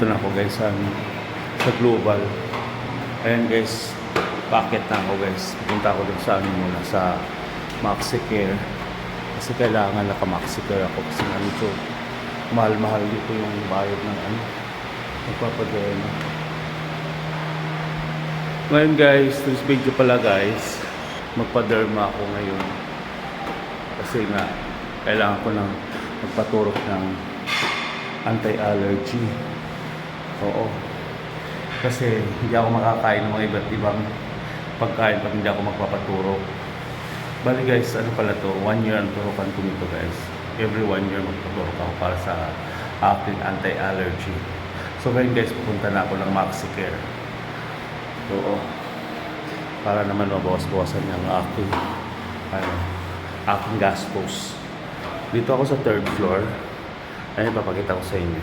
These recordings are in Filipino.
nandito na ako guys sa global. Ayan guys, packet na ako guys. Pupunta ako dun sa muna sa MaxiCare. Kasi kailangan naka-MaxiCare ako kasi nandito mahal-mahal dito yung bayad ng nagpapadena. Ngayon guys, this video pala guys, magpa-derma ako ngayon. Kasi nga, kailangan ko ng magpaturok ng anti-allergy. Oo. Kasi hindi ako makakain ng mga iba't ibang pagkain pag hindi ako magpapaturok. Bali guys, ano pala to? 1 year ang turukan ko nito guys. Every 1 year magpaturok ako para sa aking anti-allergy. So ngayon guys, pupunta na ako ng MaxiCare. Oo. Para naman mabawas-bawasan yung aking gastos. Dito ako sa 3rd floor. Ayun, papakita ko sa inyo.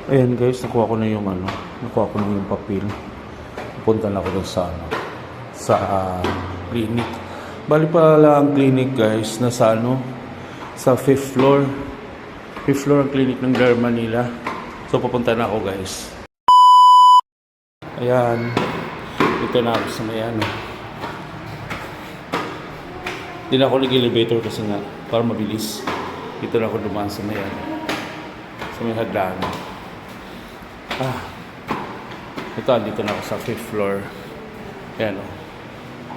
Ayan guys, nakuha ko na yung papel. Pupunta na ako dun sa clinic. Bali pala ang clinic guys na sa 5th floor. 5th floor ang clinic ng Derma nila. So pupunta na ako guys. Ayan. Dito na ako sa may Hindi na ako nag-elevator kasi nga para mabilis. Dito na ako dumaan sa may sa may hagdan. Ito, dito na ako sa 5th floor. Ayan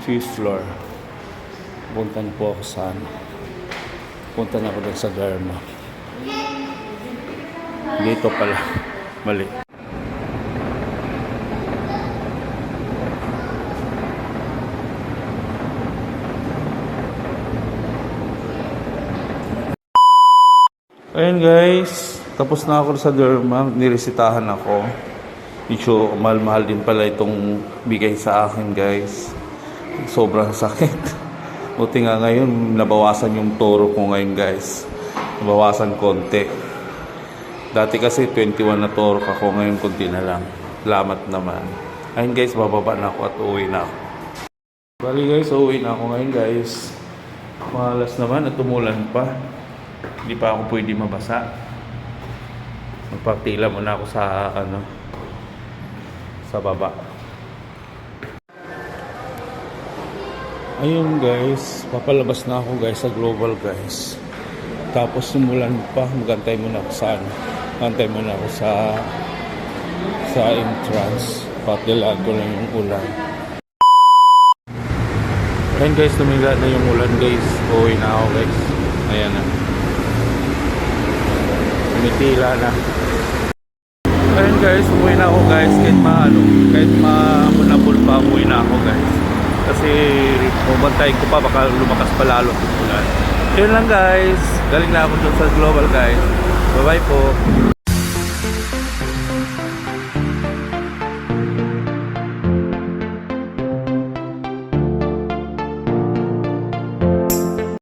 5th floor. Puntan po ako sa punta na ako doon sa Derma. Dito pala. Mali. Ayan guys. Tapos na ako sa Derma. Niresitahan ako. Medyo mahal-mahal din pala itong bigay sa akin guys. Sobrang sakit. Buti nga ngayon, nabawasan yung toro ko ngayon guys. Nabawasan konti. Dati kasi 21 na toro ako, ngayon konti na lang. Salamat naman. Ayun guys, bababa na ako at uuwi na ako. Bali guys, uuwi na ako ngayon guys. Malas naman at umulan pa. Hindi pa ako pwede mabasa. Magpapila muna ako sa sa baba. Ayun guys, papalabas na ako guys sa global guys. Tapos sumulan pa, magantay muna ako sa antay muna ako sa entrance. Patilaan ko lang yung ulan. Ayun guys, tumila na yung ulan guys. Uwi na ako guys. Ayan na. Tumitila na. Ayun guys, umuwi na ako guys. Kahit mamunabol pa, umuwi na ako guys. Kasi bumantayin ko pa, baka lumakas pa lalo ang ulan. Yun lang guys. Galing na ako dun sa global guys. Bye bye po.